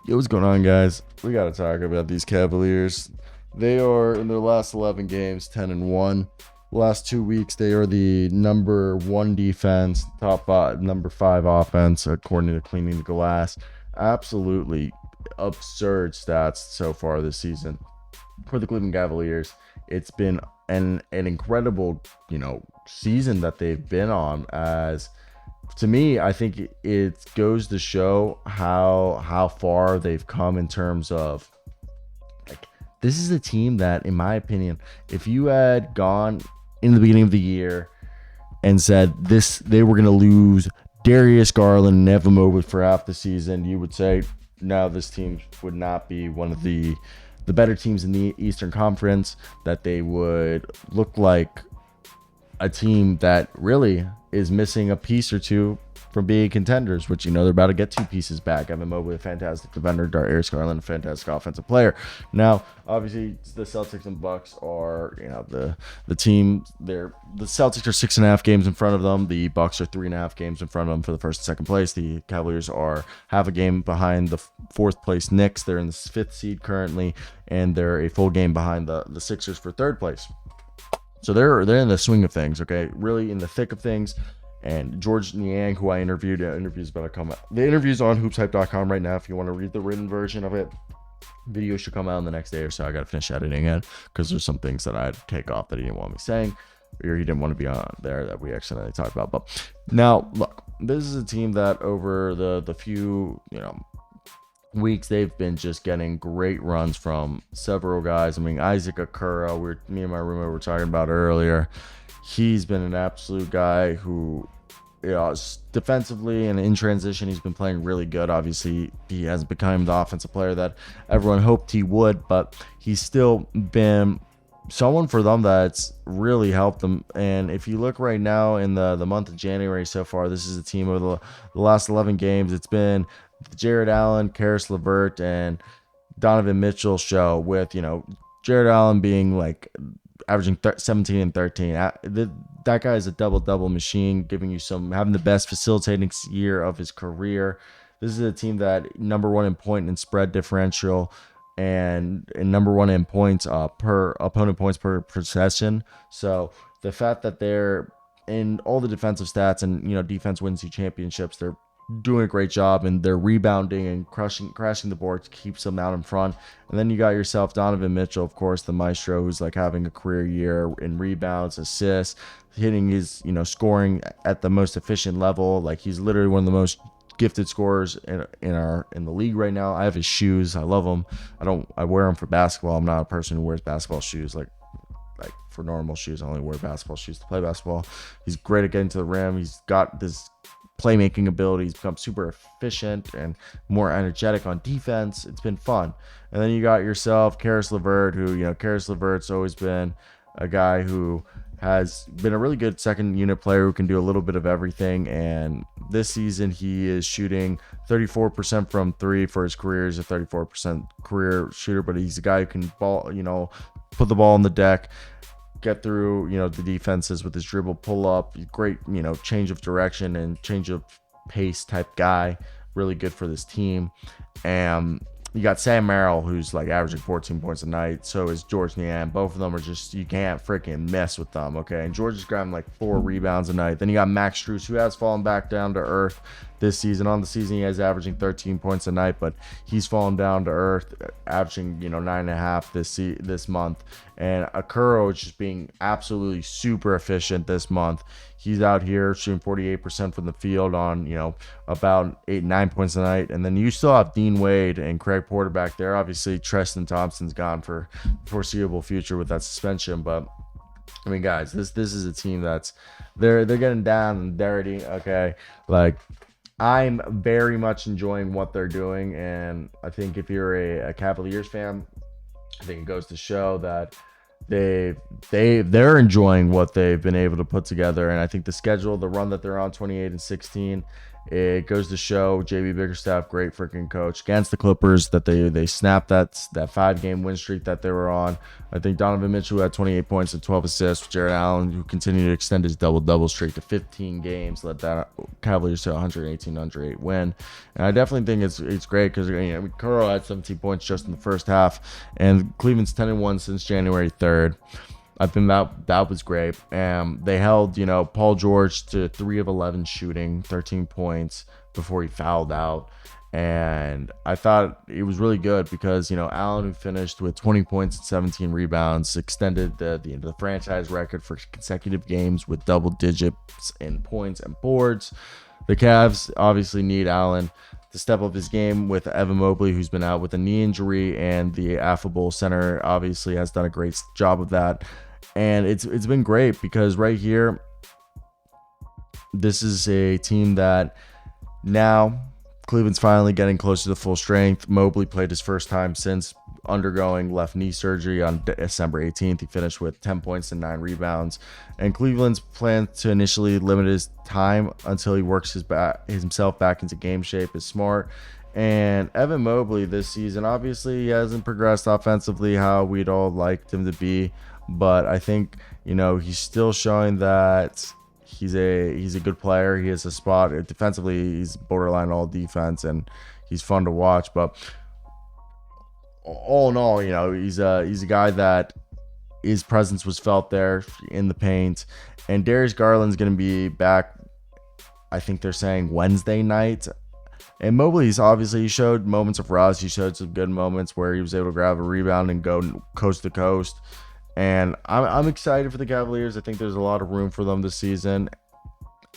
Yo, what's going on, guys? We got to talk about these Cavaliers. They are in their last 11 games, 10-1. Last 2 weeks, they are the number one defense, top five, number five offense, according to Cleaning the Glass. Absolutely absurd stats so far this season for the Cleveland Cavaliers. It's been an incredible, season that they've been on. As to me, I think it goes to show how far they've come in terms of, like, this is a team that, in my opinion, if you had gone in the beginning of the year and said they were going to lose Darius Garland and Evan Mobley for half the season, you would say no, this team would not be one of the better teams in the Eastern Conference, that they would look like a team that really is missing a piece or two from being contenders, which, they're about to get two pieces back. Evan Mobley, a fantastic defender, Darius Garland, a fantastic offensive player. Now, obviously, the Celtics and Bucks are, the team. The Celtics are 6.5 games in front of them. The Bucks are 3.5 games in front of them for the first and second place. The Cavaliers are half a game behind the fourth place Knicks. They're in the fifth seed currently, and they're a full game behind the Sixers for third place. So they're in the swing of things, okay? Really in the thick of things. And George Niang, who I interviewed, interview's about to come out. The interview's on hoopshype.com right now if you want to read the written version of it. Video should come out in the next day or so. I got to finish editing it because there's some things that I had to take off that he didn't want me saying, or he didn't want to be on there that we accidentally talked about. But now, look, this is a team that over the few, weeks, they've been just getting great runs from several guys. I mean, Isaac Okoro, me and my roommate were talking about earlier. He's been an absolute guy who, defensively and in transition, he's been playing really good. Obviously, he hasn't become the offensive player that everyone hoped he would, but he's still been someone for them that's really helped them. And if you look right now in the month of January so far, this is a team over the last 11 games. It's been Jared Allen, Karis LeVert, and Donovan Mitchell show, with, Jared Allen being like averaging 17 and 13. That guy is a double machine, having the best facilitating year of his career. This is a team that number one in point and spread differential, and number one in points per opponent points per possession. So the fact that they're in all the defensive stats, and defense wins you championships, they're doing a great job, and they're rebounding and crashing the boards, keeps them out in front. And then you got yourself Donovan Mitchell, of course, the maestro, who's like having a career year in rebounds, assists, hitting his, scoring at the most efficient level. Like, he's literally one of the most gifted scorers in the league right now. I have his shoes. I love them. I wear them for basketball. I'm not a person who wears basketball shoes. Like for normal shoes, I only wear basketball shoes to play basketball. He's great at getting to the rim. He's got this playmaking ability. He's become super efficient and more energetic on defense. It's been fun. And then you got yourself Karis LeVert, who, Karis LeVert's always been a guy who has been a really good second unit player who can do a little bit of everything. And this season he is shooting 34% from three for his career. He's a 34% career shooter, but he's a guy who can put the ball on the deck, get through, the defenses with his dribble, pull up, great, change of direction and change of pace type guy. Really good for this team. And you got Sam Merrill, who's like averaging 14 points a night. So is George Niang. Both of them are just, you can't freaking mess with them, okay? And George is grabbing like 4 rebounds a night. Then you got Max Strus, who has fallen back down to earth this season. On the season, he has averaging 13 points a night, but he's fallen down to earth, averaging 9.5 this month. And Okoro is just being absolutely super efficient this month. He's out here shooting 48% from the field on, about 8-9 points a night. And then you still have Dean Wade and Craig Porter back there. Obviously, Tristan Thompson's gone for the foreseeable future with that suspension. But, I mean, guys, this is a team that's, they're getting down and dirty, okay? Like, I'm very much enjoying what they're doing. And I think if you're a Cavaliers fan, I think it goes to show that they're enjoying what they've been able to put together. And I think the schedule, the run that they're on, 28-16, It goes to show JB Bickerstaff, great freaking coach, against the Clippers, that they snapped that 5-game win streak that they were on. I think Donovan Mitchell had 28 points and 12 assists. Jared Allen, who continued to extend his double-double streak to 15 games, led that Cavaliers to 118-108 win. And I definitely think it's great because Curl had 17 points just in the first half, and Cleveland's 10-1 since January 3rd. I think that was great. They held, Paul George to 3 of 11 shooting, 13 points before he fouled out. And I thought it was really good because, Allen, who finished with 20 points and 17 rebounds, extended the franchise record for consecutive games with double digits in points and boards. The Cavs obviously need Allen to step up his game with Evan Mobley, who's been out with a knee injury, and the affable center obviously has done a great job of that. And it's been great because right here, this is a team that now Cleveland's finally getting close to full strength. Mobley played his first time since undergoing left knee surgery on December 18th. He finished with 10 points and 9 rebounds. And Cleveland's plan to initially limit his time until he works himself back into game shape is smart. And Evan Mobley this season, obviously, he hasn't progressed offensively how we'd all liked him to be. But I think, he's still showing that he's a good player. He has a spot. Defensively, he's borderline all defense, and he's fun to watch. But all in all, he's a guy that his presence was felt there in the paint. And Darius Garland's going to be back, I think they're saying Wednesday night. And Mobley's obviously, he showed moments of rust. He showed some good moments where he was able to grab a rebound and go coast to coast. And I'm excited for the Cavaliers. I think there's a lot of room for them this season,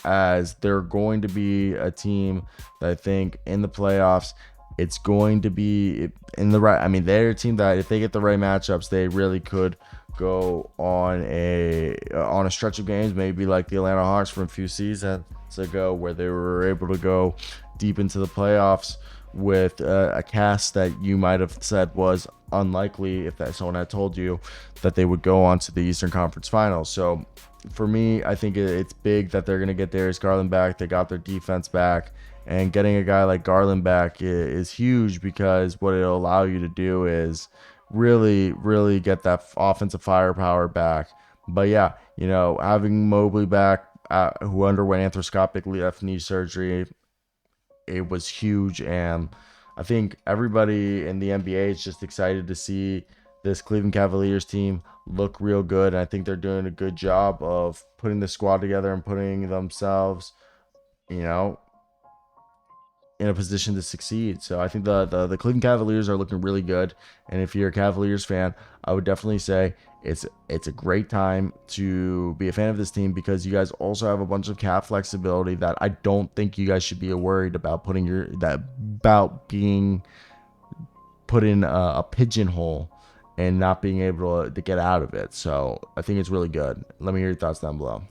as they're going to be a team that I think in the playoffs, it's going to be in the right. I mean, they're a team that if they get the right matchups, they really could go on a stretch of games, maybe like the Atlanta Hawks from a few seasons ago, where they were able to go deep into the playoffs with a cast that you might have said was unlikely if that someone had told you that they would go on to the Eastern Conference Finals. So for me, I think it's big that they're going to get Darius Garland back. They got their defense back, and getting a guy like Garland back is huge, because what it'll allow you to do is really, really get that offensive firepower back. But yeah, having Mobley back, who underwent arthroscopic left knee surgery, it was huge. And I think everybody in the NBA is just excited to see this Cleveland Cavaliers team look real good. And I think they're doing a good job of putting the squad together and putting themselves, in a position to succeed. So I think the Cleveland Cavaliers are looking really good. And if you're a Cavaliers fan, I would definitely say it's a great time to be a fan of this team, because you guys also have a bunch of cap flexibility that I don't think you guys should be worried about being put in a pigeonhole and not being able to get out of it. So I think it's really good. Let me hear your thoughts down below.